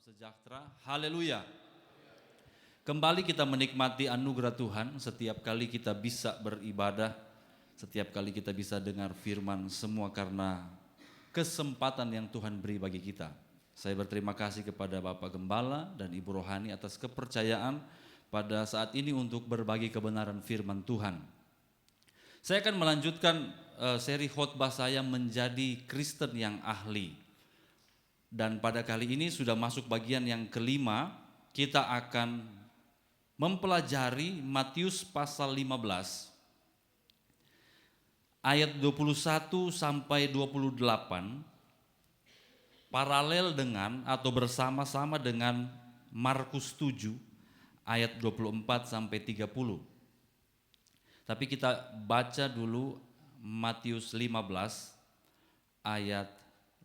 sejahtera. Haleluya. Kembali kita menikmati anugerah Tuhan setiap kali kita bisa beribadah, setiap kali kita bisa dengar firman, semua karena kesempatan yang Tuhan beri bagi kita. Saya berterima kasih kepada Bapak Gembala dan Ibu Rohani atas kepercayaan pada saat ini untuk berbagi kebenaran firman Tuhan. Saya akan melanjutkan seri khotbah saya menjadi Kristen yang ahli. Dan pada kali ini sudah masuk bagian yang kelima, kita akan mempelajari Matius pasal 15 ayat 21 sampai 28 paralel dengan atau bersama-sama dengan Markus 7 ayat 24 sampai 30. Tapi kita baca dulu Matius 15 ayat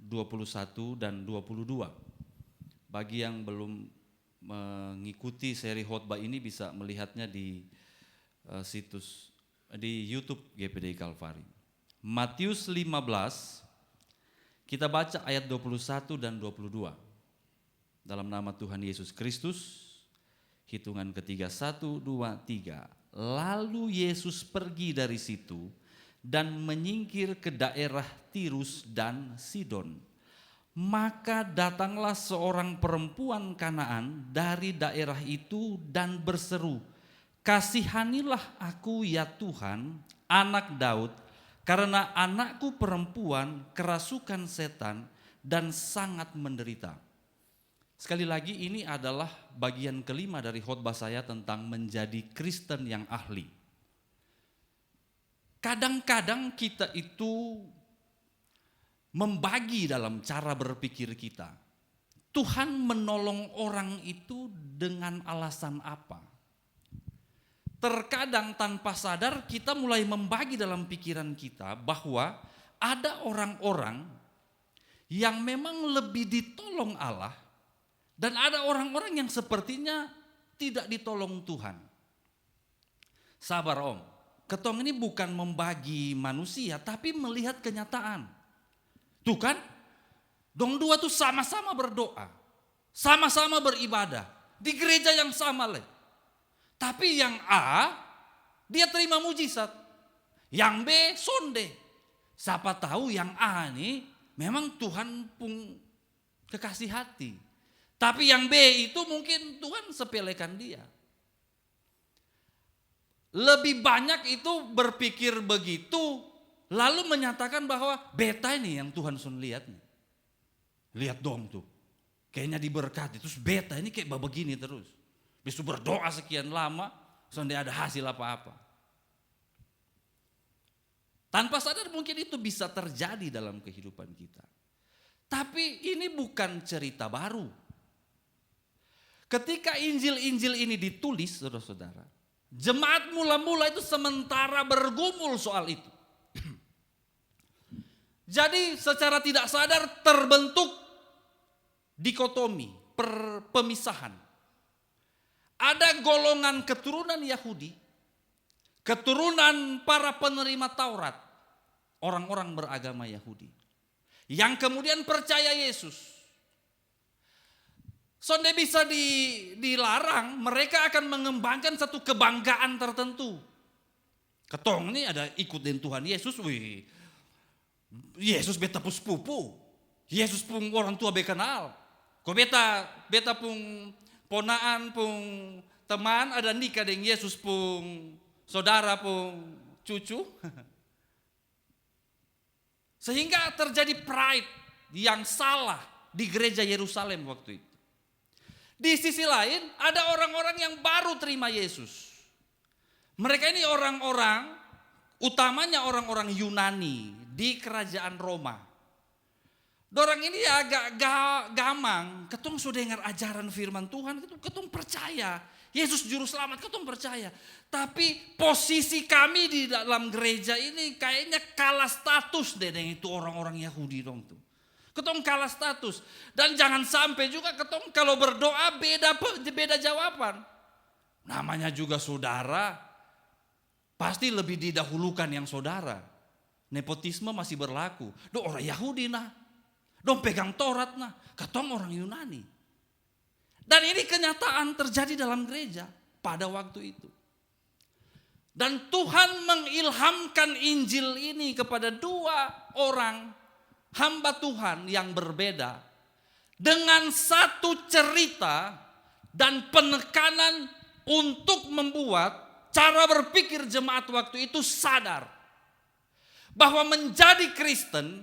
21 dan 22. Bagi yang belum mengikuti seri khotbah ini bisa melihatnya di situs di YouTube GPDI Kalvari. Matius 15 kita baca ayat 21 dan 22. Dalam nama Tuhan Yesus Kristus, hitungan ketiga 1 2 3. Lalu Yesus pergi dari situ dan menyingkir ke daerah Tirus dan Sidon. Maka datanglah seorang perempuan Kanaan dari daerah itu dan berseru, "Kasihanilah aku ya Tuhan, anak Daud, karena anakku perempuan kerasukan setan dan sangat menderita." Sekali lagi, ini adalah bagian kelima dari khotbah saya tentang menjadi Kristen yang ahli. Kadang-kadang kita itu membagi dalam cara berpikir kita. Tuhan menolong orang itu dengan alasan apa? Terkadang tanpa sadar kita mulai membagi dalam pikiran kita bahwa ada orang-orang yang memang lebih ditolong Allah dan ada orang-orang yang sepertinya tidak ditolong Tuhan. Sabar Om, ketong ini bukan membagi manusia tapi melihat kenyataan. Tuh kan, dong dua tuh sama-sama berdoa, sama-sama beribadah, di gereja yang sama leh. Tapi yang A, dia terima mujizat, yang B sonde. Siapa tahu yang A nih memang Tuhan pun kekasih hati. Tapi yang B itu mungkin Tuhan sepelekan dia. Lebih banyak itu berpikir begitu, lalu menyatakan bahwa beta ini yang Tuhan sun lihat nih. Lihat dong tuh, kayaknya diberkati, terus beta ini kayak begini terus. Bisa berdoa sekian lama, sampai ada hasil apa-apa. Tanpa sadar mungkin itu bisa terjadi dalam kehidupan kita. Tapi ini bukan cerita baru. Ketika Injil-Injil ini ditulis, saudara-saudara, jemaat mula-mula itu sementara bergumul soal itu. Jadi secara tidak sadar terbentuk dikotomi, pemisahan. Ada golongan keturunan Yahudi, keturunan para penerima Taurat, orang-orang beragama Yahudi, yang kemudian percaya Yesus. Sonde bisa dilarang, mereka akan mengembangkan satu kebanggaan tertentu. Ketong ini ada ikut dengan Tuhan Yesus, wih. Yesus beta pun sepupu, Yesus pun orang tua bekenal. Kau beta pun ponaan pun teman ada nikah dengan Yesus pun saudara pun cucu. Sehingga terjadi pride yang salah di gereja Yerusalem waktu itu. Di sisi lain ada orang-orang yang baru terima Yesus. Mereka ini orang-orang, utamanya orang-orang Yunani di kerajaan Roma. Dorang ini agak gamang, ketong sudah dengar ajaran firman Tuhan, ketong percaya. Yesus juru selamat, ketong percaya. Tapi posisi kami di dalam gereja ini kayaknya kalah status deh dengan itu orang-orang Yahudi dong tuh. Ketong kalah status. Dan jangan sampai juga ketong kalau berdoa beda jawaban. Namanya juga saudara, pasti lebih didahulukan yang saudara. Nepotisme masih berlaku. Orang Yahudi nah, dong pegang Taurat nah, ketong orang Yunani. Dan ini kenyataan terjadi dalam gereja pada waktu itu. Dan Tuhan mengilhamkan Injil ini kepada dua orang hamba Tuhan yang berbeda. Dengan satu cerita dan penekanan untuk membuat cara berpikir jemaat waktu itu sadar. Bahwa menjadi Kristen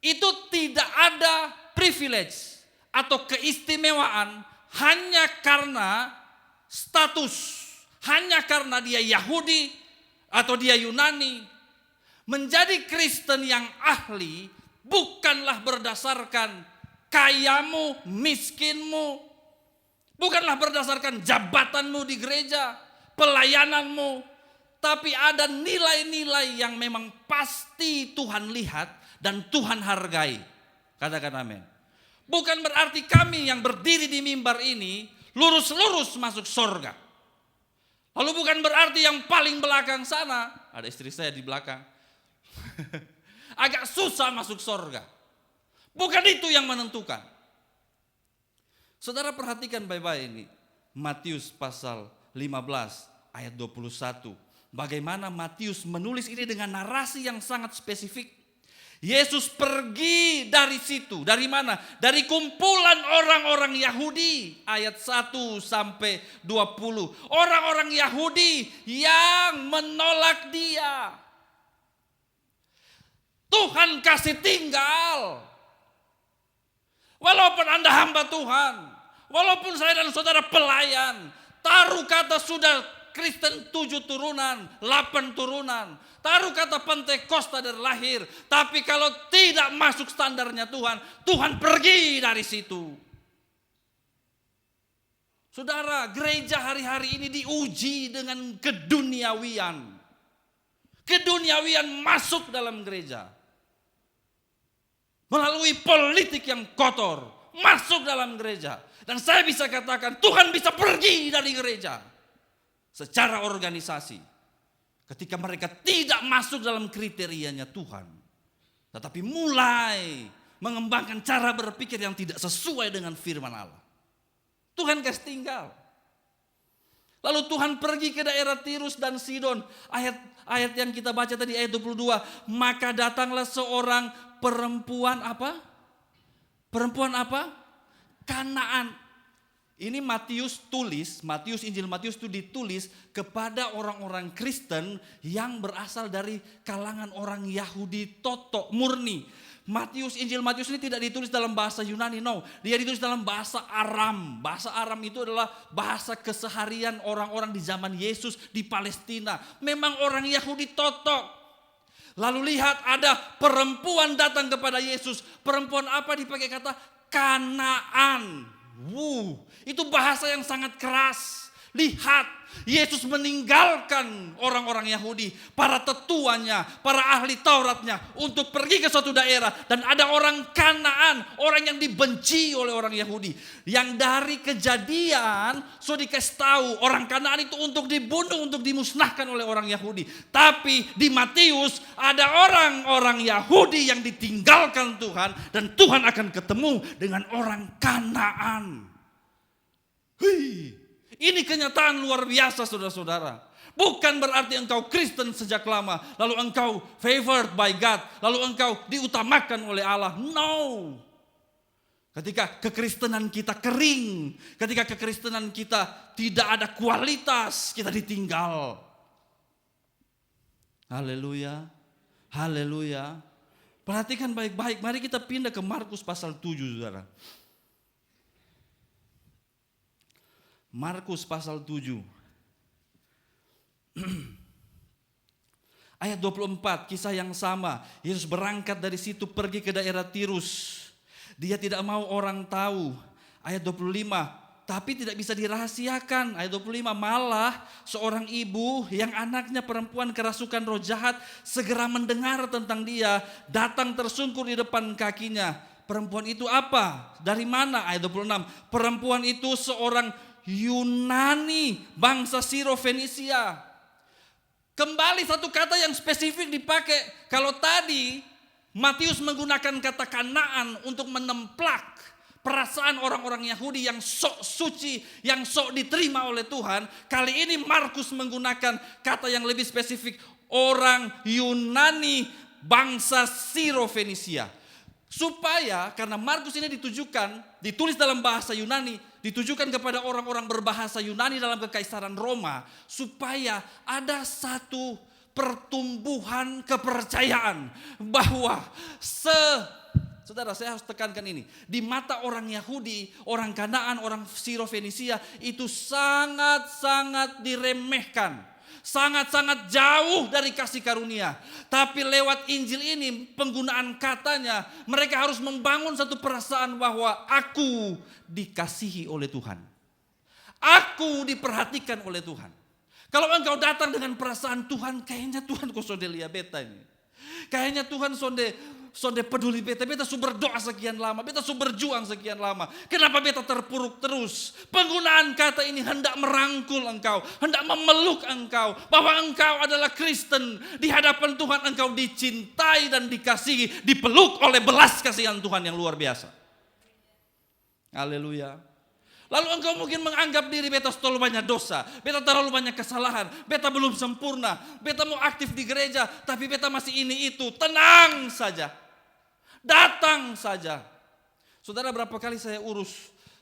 itu tidak ada privilege atau keistimewaan hanya karena status, hanya karena dia Yahudi atau dia Yunani. Menjadi Kristen yang ahli bukanlah berdasarkan kayamu, miskinmu, bukanlah berdasarkan jabatanmu di gereja, pelayananmu, tapi ada nilai-nilai yang memang pasti Tuhan lihat dan Tuhan hargai. Katakan amin. Bukan berarti kami yang berdiri di mimbar ini lurus-lurus masuk surga. Lalu bukan berarti yang paling belakang sana, ada istri saya di belakang, agak susah masuk surga. Bukan itu yang menentukan. Saudara perhatikan baik-baik ini. Matius pasal 15 ayat 21. Bagaimana Matius menulis ini dengan narasi yang sangat spesifik. Yesus pergi dari situ. Dari mana? Dari kumpulan orang-orang Yahudi. Ayat 1 sampai 20. Orang-orang Yahudi yang menolak dia. Tuhan kasih tinggal. Walaupun Anda hamba Tuhan. Walaupun saya dan saudara pelayan. Taruh kata sudah Kristen 7 turunan, 8 turunan. Taruh kata Pentakosta dari lahir. Tapi kalau tidak masuk standarnya Tuhan, Tuhan pergi dari situ. Saudara, gereja hari-hari ini diuji dengan keduniawian. Keduniawian masuk dalam gereja. Melalui politik yang kotor, masuk dalam gereja. Dan saya bisa katakan, Tuhan bisa pergi dari gereja. Secara organisasi, ketika mereka tidak masuk dalam kriterianya Tuhan, tetapi mulai mengembangkan cara berpikir yang tidak sesuai dengan firman Allah, Tuhan kasih tinggal. Lalu Tuhan pergi ke daerah Tirus dan Sidon. Ayat yang kita baca tadi ayat 22. Maka datanglah seorang perempuan apa? Perempuan apa? Kanaan. Ini Matius Injil Matius itu ditulis kepada orang-orang Kristen yang berasal dari kalangan orang Yahudi totok murni. Injil Matius ini tidak ditulis dalam bahasa Yunani, no. Dia ditulis dalam bahasa Aram. Bahasa Aram itu adalah bahasa keseharian orang-orang di zaman Yesus di Palestina. Memang orang Yahudi totok. Lalu lihat ada perempuan datang kepada Yesus. Perempuan apa dipakai kata Kanaan. Itu bahasa yang sangat keras. Lihat, Yesus meninggalkan orang-orang Yahudi, para tetuanya, para ahli Tauratnya untuk pergi ke suatu daerah. Dan ada orang Kanaan, orang yang dibenci oleh orang Yahudi. Yang dari kejadian, so dikasih tahu orang Kanaan itu untuk dibunuh, untuk dimusnahkan oleh orang Yahudi. Tapi di Matius ada orang-orang Yahudi yang ditinggalkan Tuhan. Dan Tuhan akan ketemu dengan orang Kanaan. Ini kenyataan luar biasa saudara-saudara. Bukan berarti engkau Kristen sejak lama, lalu engkau favored by God, lalu engkau diutamakan oleh Allah. No. Ketika kekristenan kita kering, ketika kekristenan kita tidak ada kualitas, kita ditinggal. Haleluya. Haleluya. Perhatikan baik-baik. Mari kita pindah ke Markus pasal 7 saudara. Markus pasal 7 ayat 24, kisah yang sama. Yesus berangkat dari situ pergi ke daerah Tirus. Dia tidak mau orang tahu. Ayat 25, tapi tidak bisa dirahasiakan. Ayat 25, malah seorang ibu yang anaknya perempuan kerasukan roh jahat segera mendengar tentang dia, datang tersungkur di depan kakinya. Perempuan itu apa? Dari mana? Ayat 26, perempuan itu seorang Yunani, bangsa Siro-Fenisia. Kembali satu kata yang spesifik dipakai. Kalau tadi Matius menggunakan kata Kanaan untuk menemplak perasaan orang-orang Yahudi yang sok suci, yang sok diterima oleh Tuhan. Kali ini Markus menggunakan kata yang lebih spesifik, orang Yunani bangsa Siro-Fenisia. Supaya karena Markus ini ditulis dalam bahasa Yunani, ditujukan kepada orang-orang berbahasa Yunani dalam kekaisaran Roma, supaya ada satu pertumbuhan kepercayaan bahwa saudara, saya harus tekankan ini, di mata orang Yahudi, orang Kanaan, orang Siro-Fenisia itu sangat-sangat diremehkan. Sangat-sangat jauh dari kasih karunia. Tapi lewat Injil ini, penggunaan katanya, mereka harus membangun satu perasaan bahwa aku dikasihi oleh Tuhan. Aku diperhatikan oleh Tuhan. Kalau engkau datang dengan perasaan Tuhan, kayaknya Tuhan kok sonde lihat beta ini. Kayaknya Tuhan sonde peduli beta su berdoa sekian lama, beta su berjuang sekian lama. Kenapa beta terpuruk terus? Penggunaan kata ini hendak merangkul engkau, hendak memeluk engkau, bahwa engkau adalah Kristen. Di hadapan Tuhan engkau dicintai dan dikasihi, dipeluk oleh belas kasihan Tuhan yang luar biasa. Haleluya. Lalu engkau mungkin menganggap diri beta terlalu banyak dosa, beta terlalu banyak kesalahan, beta belum sempurna, beta mau aktif di gereja, tapi beta masih ini itu. Tenang saja, datang saja. Saudara, berapa kali saya urus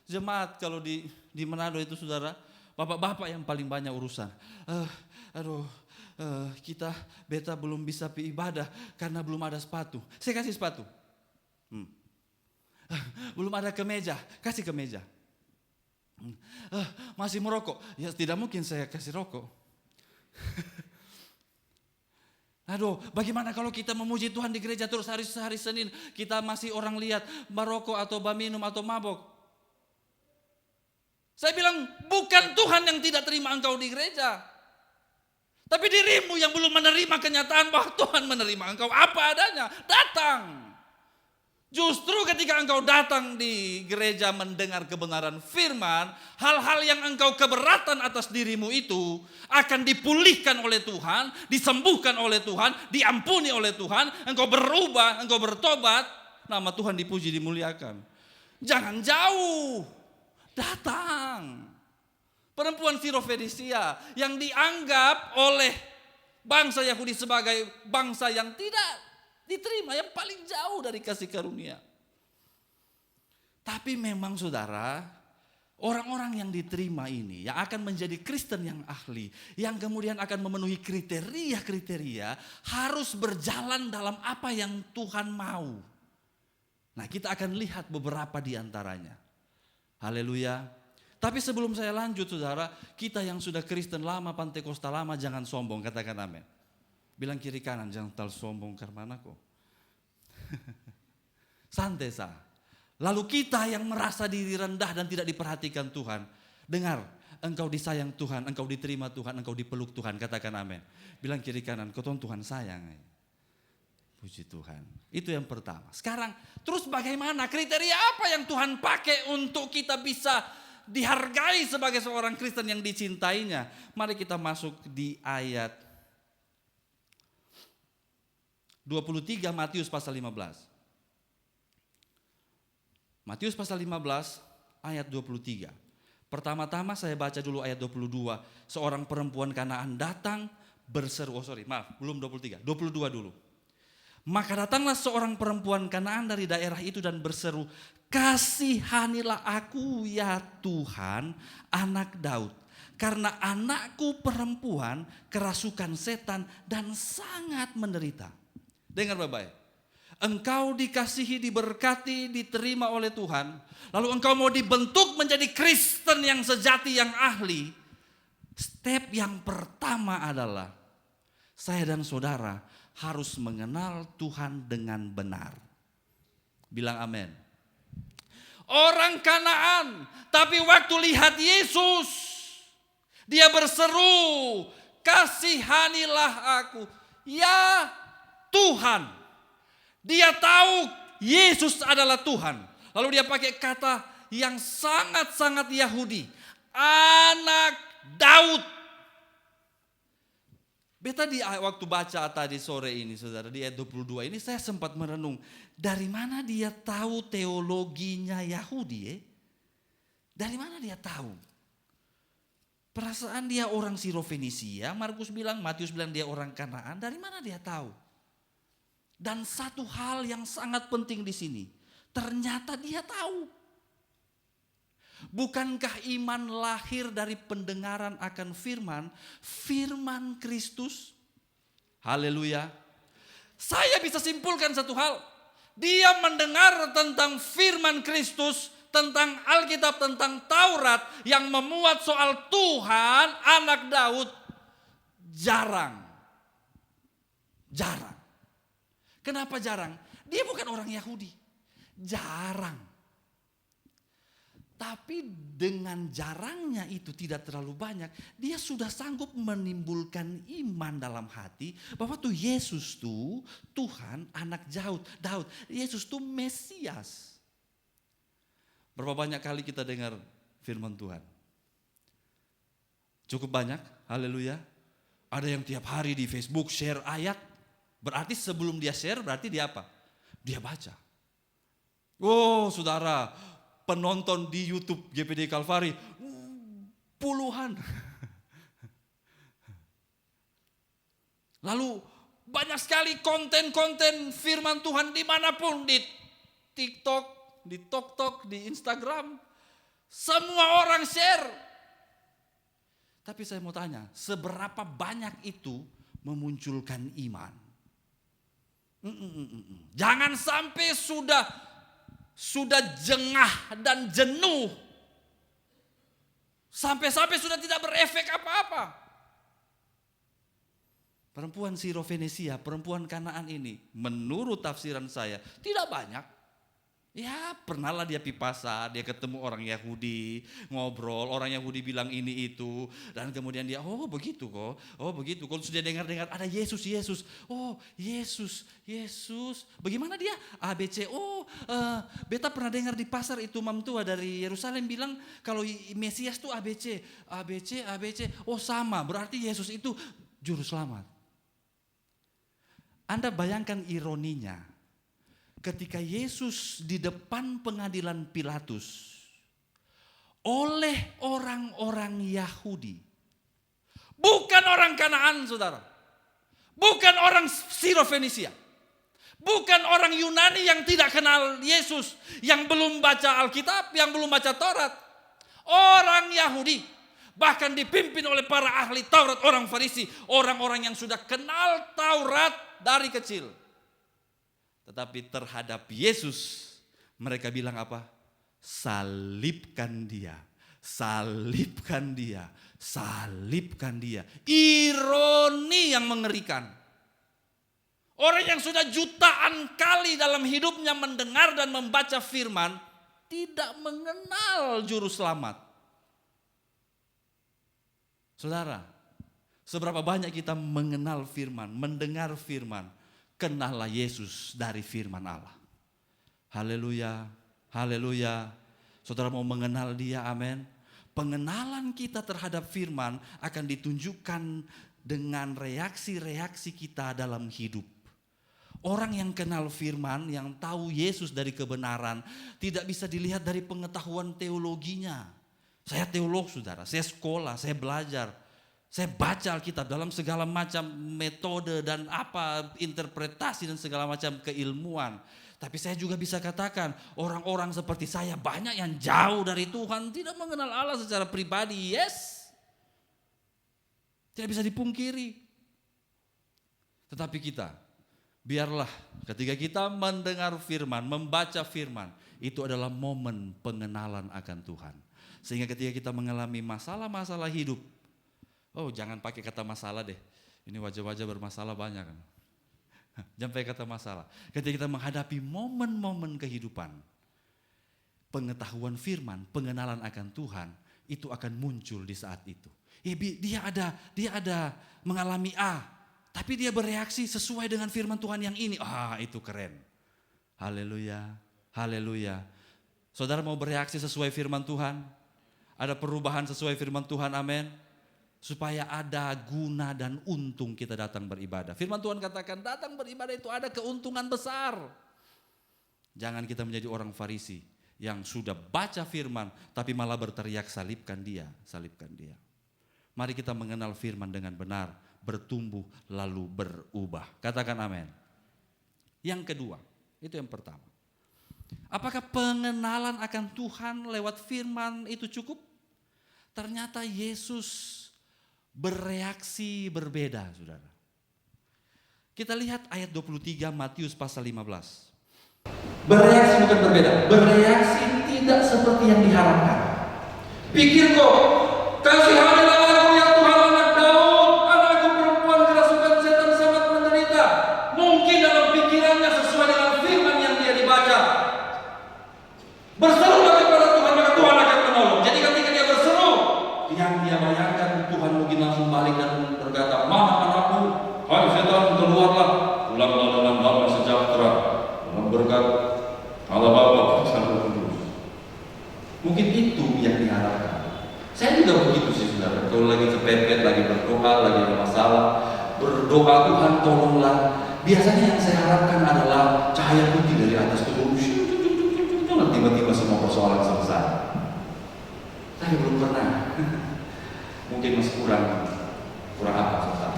jemaat kalau di Manado itu, saudara, bapak-bapak yang paling banyak urusan. Beta belum bisa pi ibadah karena belum ada sepatu. Saya kasih sepatu. Belum ada kemeja, kasih kemeja. Masih merokok, ya tidak mungkin saya kasih rokok. Aduh, bagaimana kalau kita memuji Tuhan di gereja terus hari Senin kita masih orang lihat merokok atau minum atau mabok. Saya bilang bukan Tuhan yang tidak terima engkau di gereja, tapi dirimu yang belum menerima kenyataan bahwa Tuhan menerima engkau apa adanya. Datang. Justru ketika engkau datang di gereja mendengar kebenaran firman, hal-hal yang engkau keberatan atas dirimu itu akan dipulihkan oleh Tuhan, disembuhkan oleh Tuhan, diampuni oleh Tuhan, engkau berubah, engkau bertobat, nama Tuhan dipuji, dimuliakan. Jangan jauh, datang. Perempuan Siro-Fenisia yang dianggap oleh bangsa Yahudi sebagai bangsa yang tidak diterima, yang paling jauh dari kasih karunia. Tapi memang saudara, orang-orang yang diterima ini, yang akan menjadi Kristen yang ahli, yang kemudian akan memenuhi kriteria-kriteria, harus berjalan dalam apa yang Tuhan mau. Nah, kita akan lihat beberapa di antaranya. Haleluya. Tapi sebelum saya lanjut saudara, kita yang sudah Kristen lama, Pantekosta lama, jangan sombong, katakan amin. Bilang kiri kanan, jangan terlalu sombong karena kok. Santai sah. Lalu kita yang merasa diri rendah dan tidak diperhatikan Tuhan. Dengar, engkau disayang Tuhan, engkau diterima Tuhan, engkau dipeluk Tuhan, katakan amin. Bilang kiri kanan, kau Tuhan sayang. Puji Tuhan. Itu yang pertama. Sekarang, terus bagaimana? Kriteria apa yang Tuhan pakai untuk kita bisa dihargai sebagai seorang Kristen yang dicintainya? Mari kita masuk di ayat 23 Matius pasal 15. Matius pasal 15 ayat 23. Pertama-tama saya baca dulu ayat 22. Seorang perempuan Kanaan datang berseru, belum 23, 22 dulu. Maka datanglah seorang perempuan Kanaan dari daerah itu dan berseru, kasihanilah aku ya Tuhan, anak Daud. Karena anakku perempuan kerasukan setan dan sangat menderita. Dengar baik-baik. Engkau dikasihi, diberkati, diterima oleh Tuhan. Lalu engkau mau dibentuk menjadi Kristen yang sejati, yang ahli. Step yang pertama adalah saya dan saudara harus mengenal Tuhan dengan benar. Bilang amin. Orang Kanaan, tapi waktu lihat Yesus, dia berseru, kasihanilah aku. Ya Tuhan. Dia tahu Yesus adalah Tuhan. Lalu dia pakai kata yang sangat-sangat Yahudi. Anak Daud. Beta waktu baca tadi sore ini saudara, di ayat 22 ini saya sempat merenung. Dari mana dia tahu teologinya Yahudi ya? Dari mana dia tahu? Perasaan dia orang Sirofenisia, Matius bilang dia orang Kanaan, dari mana dia tahu? Dan satu hal yang sangat penting di sini, ternyata dia tahu. Bukankah iman lahir dari pendengaran akan firman Kristus? Haleluya. Saya bisa simpulkan satu hal. Dia mendengar tentang firman Kristus, tentang Alkitab, tentang Taurat yang memuat soal Tuhan, anak Daud. Jarang. Kenapa jarang? Dia bukan orang Yahudi. Jarang. Tapi dengan jarangnya itu tidak terlalu banyak, dia sudah sanggup menimbulkan iman dalam hati bahwa tuh Yesus tuh Tuhan, anak Daud. Yesus tuh Mesias. Berapa banyak kali kita dengar firman Tuhan? Cukup banyak, haleluya. Ada yang tiap hari di Facebook share ayat, berarti sebelum dia share berarti dia apa? Dia baca. Oh saudara, penonton di YouTube GPD Kalvari puluhan. Lalu banyak sekali konten-konten firman Tuhan dimanapun, di TikTok, di TokTok, di Instagram. Semua orang share. Tapi saya mau tanya, seberapa banyak itu memunculkan iman? Jangan sampai sudah jengah dan jenuh. Sampai-sampai sudah tidak berefek apa-apa. Perempuan Sirofenisia, perempuan Kanaan ini, menurut tafsiran saya, tidak banyak. Ya pernahlah dia pi pasar, dia ketemu orang Yahudi, ngobrol, orang Yahudi bilang ini itu. Dan kemudian dia, oh begitu kok. Kalau sudah dengar-dengar ada Yesus. Oh Yesus. Bagaimana dia? ABC. Beta pernah dengar di pasar itu Mam tua dari Yerusalem bilang kalau Mesias itu ABC. Oh sama, berarti Yesus itu juru selamat. Anda bayangkan ironinya. Ketika Yesus di depan pengadilan Pilatus oleh orang-orang Yahudi, bukan orang Kanaan saudara, bukan orang Sirofenisia, bukan orang Yunani yang tidak kenal Yesus, yang belum baca Alkitab, yang belum baca Taurat, orang Yahudi, bahkan dipimpin oleh para ahli Taurat, orang Farisi, orang-orang yang sudah kenal Taurat dari kecil. Tetapi terhadap Yesus mereka bilang apa? Salibkan dia. Ironi yang mengerikan. Orang yang sudah jutaan kali dalam hidupnya mendengar dan membaca firman, tidak mengenal juru selamat. Saudara, seberapa banyak kita mengenal firman, mendengar firman, kenallah Yesus dari firman Allah. Haleluya. Saudara mau mengenal dia, amin. Pengenalan kita terhadap firman akan ditunjukkan dengan reaksi-reaksi kita dalam hidup. Orang yang kenal firman, yang tahu Yesus dari kebenaran, tidak bisa dilihat dari pengetahuan teologinya. Saya teolog saudara, saya sekolah, saya belajar. Saya baca Alkitab dalam segala macam metode dan interpretasi dan segala macam keilmuan. Tapi saya juga bisa katakan orang-orang seperti saya banyak yang jauh dari Tuhan, tidak mengenal Allah secara pribadi. Yes. Tidak bisa dipungkiri. Tetapi kita, biarlah ketika kita mendengar firman, membaca firman, itu adalah momen pengenalan akan Tuhan. Sehingga ketika kita mengalami masalah-masalah hidup, jangan pakai kata masalah deh. Ini wajah-wajah bermasalah banyak kan. Jangan pakai kata masalah. Ketika kita menghadapi momen-momen kehidupan, pengetahuan firman, pengenalan akan Tuhan, itu akan muncul di saat itu. Dia ada mengalami tapi dia bereaksi sesuai dengan firman Tuhan yang ini. Itu keren. Haleluya. Saudara mau bereaksi sesuai firman Tuhan? Ada perubahan sesuai firman Tuhan, amin. supaya ada guna dan untung kita datang beribadah. Firman Tuhan katakan datang beribadah itu ada keuntungan besar. Jangan kita menjadi orang Farisi yang sudah baca firman tapi malah berteriak salibkan dia, salibkan dia. Mari kita mengenal firman dengan benar, bertumbuh lalu berubah. Katakan amin. Yang kedua, itu yang pertama. Apakah pengenalan akan Tuhan lewat firman itu cukup? Ternyata Yesus bereaksi berbeda, saudara. Kita lihat ayat 23 Matius pasal 15. Bereaksi bukan berbeda, bereaksi tidak seperti yang diharapkan. Pikir kok, kasihanlah aku ya Tuhan anak Daud, anakku perempuan kerasukan setan sangat menderita. Mungkin dalam pikirannya sesuai dengan firman yang dia dibaca. Berserulah kepada Tuhan, maka Tuhan akan menolong. Jadi ketika dia berseru, yang dia bayangkan Tuhan mungkin langsung balik dan berkata, mana anakku, hai setan keluarlah, pulanglah dalam damai sejahtera, dalam berkat Allah Bapa bersama Kudus. Mungkin itu yang diharapkan. Saya juga begitu sih saudara. Kalau lagi kepepet, lagi berdoa, lagi ada masalah, berdoa Tuhan tolonglah. Biasanya yang saya harapkan adalah cahaya putih dari atas turun. Tiba-tiba semua persoalan selesai. Saya belum pernah. Mungkin masih kurang apa selesai.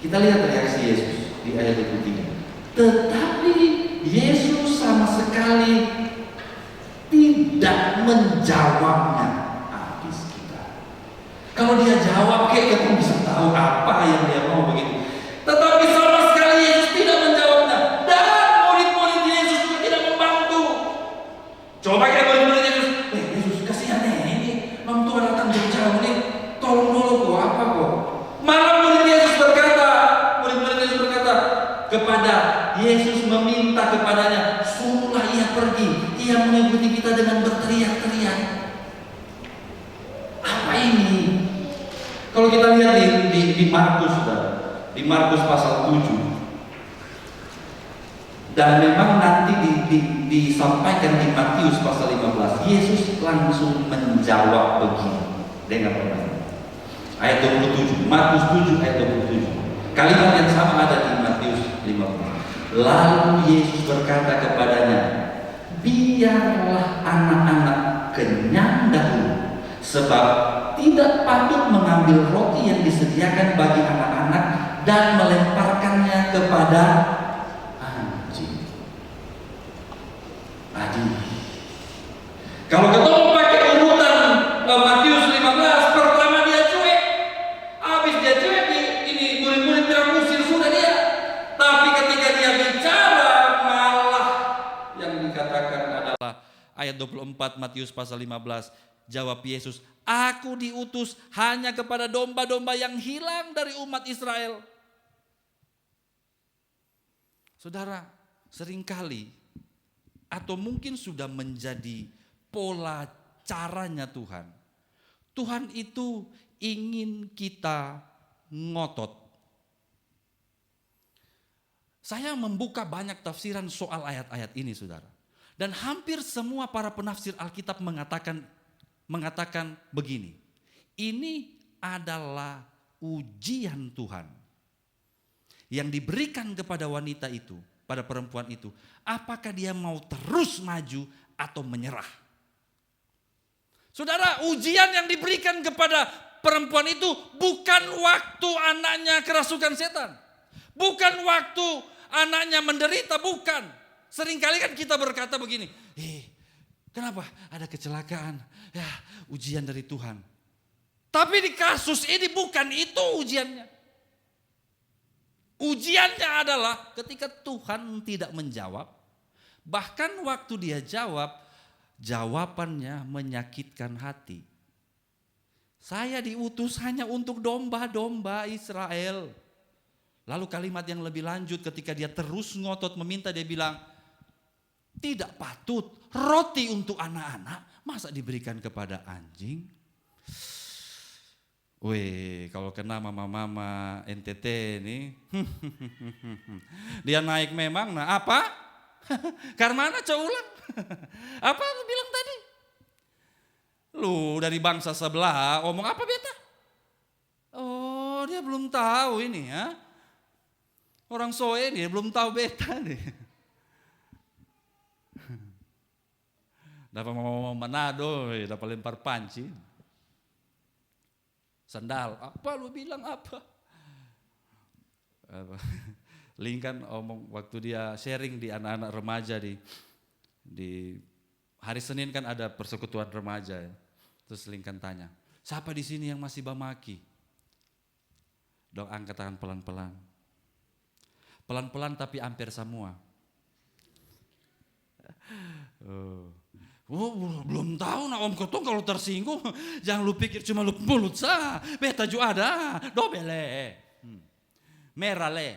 Kita lihat reaksi Yesus di ayat 23. Tetapi Yesus sama sekali tidak menjawabnya. Habis kita. Kalau dia jawab, kamu bisa tahu apa yang dia mau begitu. Tetapi sama sekali Yesus tidak menjawabnya. Dan murid-murid Yesus juga tidak membantu. Coba kita murid-murid Yesus, Yesus kasihan ini, Mam Tuhan datang jauh-jauh nih, tolong dulu apa kok? Malah murid-murid Yesus berkata kepada Yesus meminta kepadanya, suruhlah ia pergi. Ia mengikuti kita dengan berteriak-teriak. Apa ini? Kalau kita lihat di Markus, di Markus pasal 7. Dan memang nanti disampaikan di Matius pasal 15. Yesus langsung menjawab begini dengan pertanyaan. Ayat 27, Markus 7 ayat 27. Kalimat yang sama ada di Matius 15. Lalu Yesus berkata kepadanya, biarlah anak-anak kenyang dahulu, sebab tidak patut mengambil roti yang disediakan bagi anak-anak dan melemparkannya kepada anjing. Kalau ketemu pakai urutan Matius 15, pertama dia cuek. Habis dia cuek, ini murid-murid bilang musir sudah dia. Tapi ketika dia bicara, malah yang dikatakan adalah ayat 24 Matius pasal 15. Jawab Yesus, aku diutus hanya kepada domba-domba yang hilang dari umat Israel. Saudara, seringkali atau mungkin sudah menjadi pola caranya Tuhan. Tuhan itu ingin kita ngotot. Saya membuka banyak tafsiran soal ayat-ayat ini, saudara. Dan hampir semua para penafsir Alkitab mengatakan begini. Ini adalah ujian Tuhan yang diberikan kepada wanita itu, pada perempuan itu. Apakah dia mau terus maju atau menyerah? Saudara, ujian yang diberikan kepada perempuan itu bukan waktu anaknya kerasukan setan. Bukan waktu anaknya menderita, bukan. Seringkali kan kita berkata begini, kenapa ada kecelakaan? Ya, ujian dari Tuhan. Tapi di kasus ini bukan itu ujiannya. Ujiannya adalah ketika Tuhan tidak menjawab. Bahkan waktu dia jawab, jawabannya menyakitkan hati. Saya diutus hanya untuk domba-domba Israel. Lalu kalimat yang lebih lanjut ketika dia terus ngotot meminta, dia bilang, tidak patut roti untuk anak-anak, masa diberikan kepada anjing? Weh, kalau kena mama-mama NTT nih, dia naik memang, nah apa? Karmana ulang. Apa aku bilang tadi? Lu dari bangsa sebelah omong apa beta? Oh, dia belum tahu ini ya. Orang Soe dia belum tahu beta nih. Dapat mau Manado, dapat lempar panci. Sandal, apa lu bilang apa? Lincoln omong waktu dia sharing di anak-anak remaja di hari Senin kan ada persekutuan remaja ya. Terus Lincoln tanya, siapa di sini yang masih bamaki? Dong angkat tangan pelan-pelan. Pelan-pelan tapi hampir semua. Oh, belum tahu nak Om Kotong kalau tersinggung. Jangan lu pikir cuma lu mulut sah. Beta juga ada. Dobele. Merah le.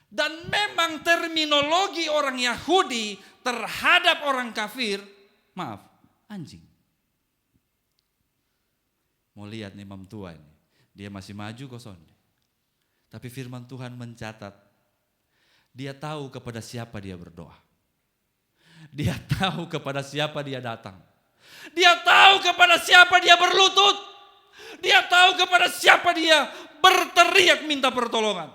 Dan memang terminologi orang Yahudi terhadap orang kafir, maaf, anjing. Mau lihat nih imam tua ini. Dia masih maju kosong. Tapi firman Tuhan mencatat. Dia tahu kepada siapa dia berdoa. Dia tahu kepada siapa dia datang. Dia tahu kepada siapa dia berlutut. Dia tahu kepada siapa dia berteriak minta pertolongan.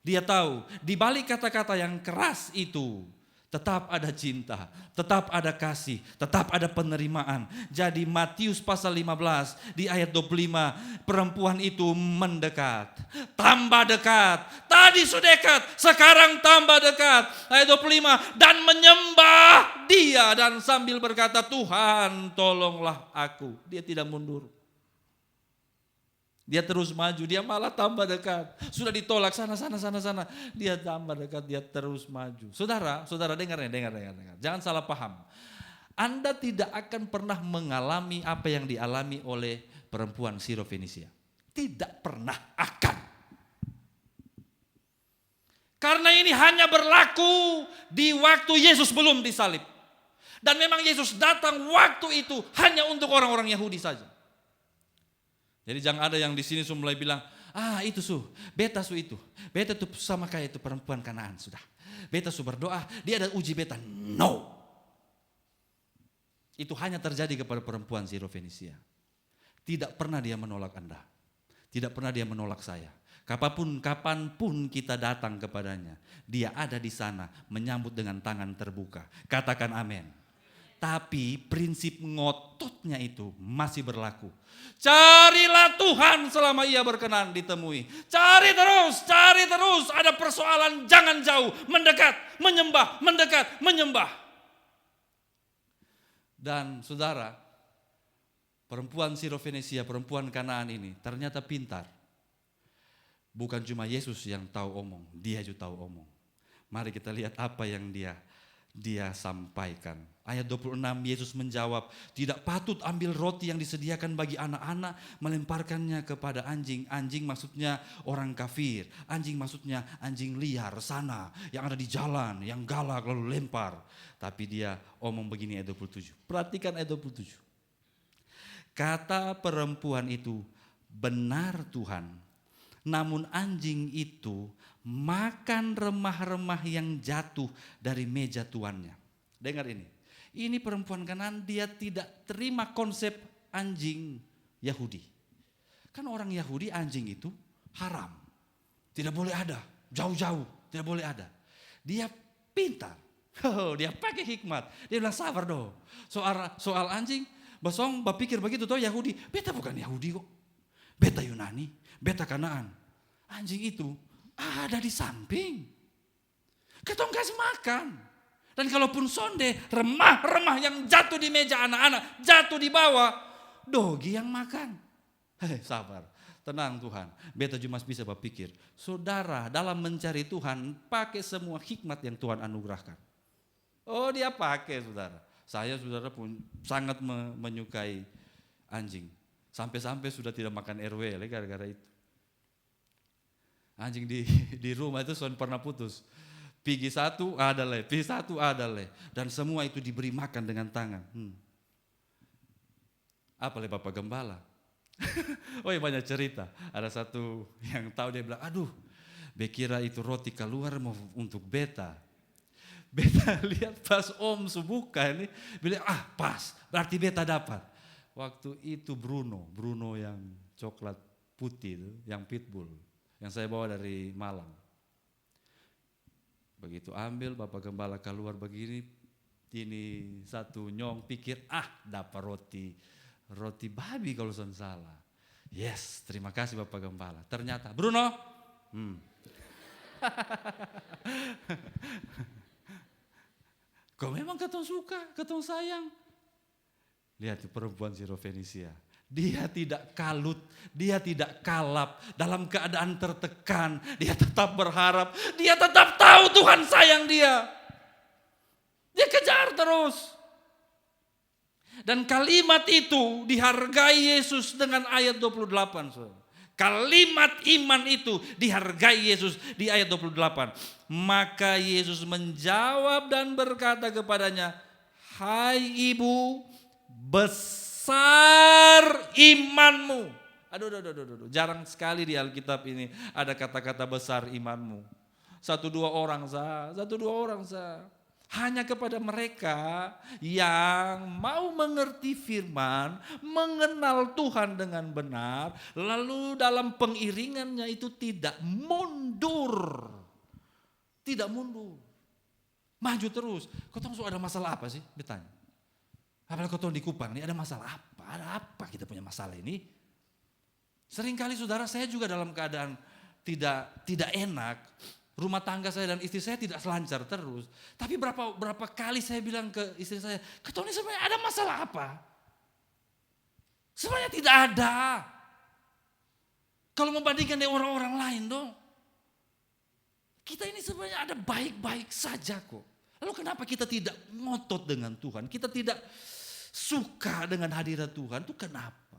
Dia tahu di balik kata-kata yang keras itu tetap ada cinta, tetap ada kasih, tetap ada penerimaan. Jadi Matius pasal 15 di ayat 25, perempuan itu mendekat, tambah dekat. Tadi sudah dekat, sekarang tambah dekat. Ayat 25, dan menyembah dia dan sambil berkata, Tuhan tolonglah aku. Dia tidak mundur. Dia terus maju, dia malah tambah dekat. Sudah ditolak sana. Dia tambah dekat, dia terus maju. Saudara dengar. Jangan salah paham. Anda tidak akan pernah mengalami apa yang dialami oleh perempuan Sirofenisia. Tidak pernah akan. Karena ini hanya berlaku di waktu Yesus belum disalib. Dan memang Yesus datang waktu itu hanya untuk orang-orang Yahudi saja. Jadi jangan ada yang di sini mulai bilang, itu beta itu. Beta tuh sama kayak itu perempuan Kanaan sudah. Beta berdoa, dia ada uji beta. No. Itu hanya terjadi kepada perempuan Sirofenisia. Tidak pernah dia menolak Anda. Tidak pernah dia menolak saya. Kapanpun kita datang kepadanya, dia ada di sana menyambut dengan tangan terbuka. Katakan amin. Tapi prinsip ngototnya itu masih berlaku. Carilah Tuhan selama ia berkenan ditemui. Cari terus. Ada persoalan jangan jauh. Mendekat, menyembah. Dan saudara, perempuan Sirofenisia, perempuan Kanaan ini ternyata pintar. Bukan cuma Yesus yang tahu omong, dia juga tahu omong. Mari kita lihat apa yang dia sampaikan. Ayat 26 Yesus menjawab, tidak patut ambil roti yang disediakan bagi anak-anak melemparkannya kepada anjing. Anjing maksudnya orang kafir. Anjing maksudnya anjing liar sana yang ada di jalan, yang galak lalu lempar. Tapi dia omong begini ayat 27. Perhatikan ayat 27. Kata perempuan itu, benar Tuhan. Namun anjing itu makan remah-remah yang jatuh dari meja tuannya. Dengar ini. Ini perempuan Kanaan, dia tidak terima konsep anjing Yahudi. Kan orang Yahudi anjing itu haram. Tidak boleh ada, jauh-jauh, tidak boleh ada. Dia pintar. Dia pakai hikmat. Dia bilang sabar dong. Soal anjing, basong berpikir begitu toh Yahudi. Beta bukan Yahudi kok. Beta Yunani, beta Kanaan. Anjing itu ada di samping. Ketong kasih makan. Dan kalaupun sonde, remah-remah yang jatuh di meja anak-anak, jatuh di bawah, dogi yang makan. Sabar, tenang Tuhan. Beta cuma bisa berpikir, saudara dalam mencari Tuhan, pakai semua hikmat yang Tuhan anugerahkan. Oh dia pakai saudara. Saya saudara pun sangat menyukai anjing. Sampai-sampai sudah tidak makan RW gara-gara itu. Anjing di rumah itu pernah putus. Pigi satu ada le, pigi satu ada le. Dan semua itu diberi makan dengan tangan. Apa le Bapak Gembala? Oh iya banyak cerita. Ada satu yang tahu dia bilang, aduh bekira itu roti keluar mau untuk beta. Beta lihat pas Om Subuka ini, bilang pas, berarti beta dapat. Waktu itu Bruno yang coklat putih itu, yang pitbull, yang saya bawa dari Malang. Begitu ambil Bapak Gembala keluar begini, ini satu nyong pikir dapat roti babi kalau saya salah. Yes, terima kasih Bapak Gembala. Ternyata Bruno, kau memang ketong suka, ketong sayang. Lihat tuh perempuan Sirofenisia. Dia tidak kalut, dia tidak kalap. Dalam keadaan tertekan, dia tetap berharap. Dia tetap tahu Tuhan sayang dia. Dia kejar terus. Dan kalimat itu dihargai Yesus dengan ayat 28. Kalimat iman itu dihargai Yesus di ayat 28. Maka Yesus menjawab dan berkata kepadanya, "Hai ibu, besar imanmu." Aduh, jarang sekali di Alkitab ini ada kata-kata besar imanmu. Satu dua orang sah. Hanya kepada mereka yang mau mengerti firman, mengenal Tuhan dengan benar, lalu dalam pengiringannya itu tidak mundur. Tidak mundur. Maju terus. Kau tahu ada masalah apa sih? Ditanya. Apalagi kau tahu di Kupang ini ada masalah apa? Ada apa kita punya masalah ini? Seringkali saudara saya juga dalam keadaan tidak enak. Rumah tangga saya dan istri saya tidak selancar terus. Tapi berapa kali saya bilang ke istri saya, "Kau ini sebenarnya ada masalah apa?" Sebenarnya tidak ada. Kalau membandingkan dengan orang-orang lain dong. Kita ini sebenarnya ada baik-baik saja kok. Lalu kenapa kita tidak ngotot dengan Tuhan? Kita tidak suka dengan hadirat Tuhan, itu kenapa?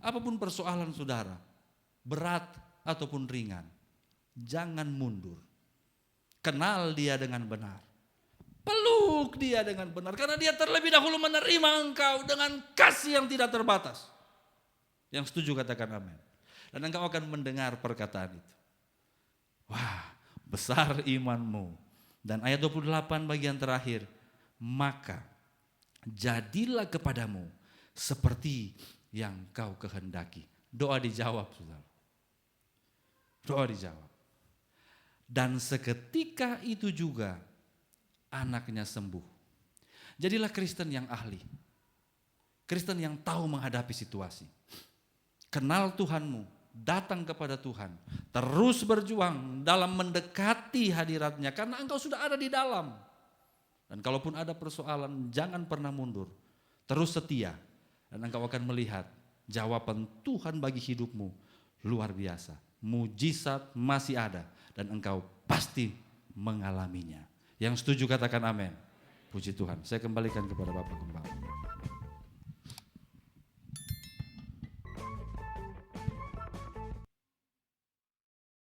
Apapun persoalan saudara, berat ataupun ringan, jangan mundur. Kenal dia dengan benar. Peluk dia dengan benar. Karena dia terlebih dahulu menerima engkau dengan kasih yang tidak terbatas. Yang setuju katakan amin. Dan engkau akan mendengar perkataan itu. Wah, besar imanmu. Dan ayat 28 bagian terakhir. Maka jadilah kepadamu seperti yang kau kehendaki. Doa dijawab, saudara. Doa dijawab. Dan seketika itu juga anaknya sembuh. Jadilah Kristen yang ahli. Kristen yang tahu menghadapi situasi. Kenal Tuhanmu, datang kepada Tuhan. Terus berjuang dalam mendekati hadiratnya karena engkau sudah ada di dalam. Dan kalaupun ada persoalan, jangan pernah mundur. Terus setia dan engkau akan melihat jawaban Tuhan bagi hidupmu luar biasa. Mujizat masih ada. Dan engkau pasti mengalaminya. Yang setuju katakan amin. Puji Tuhan. Saya kembalikan kepada Bapak Gembala.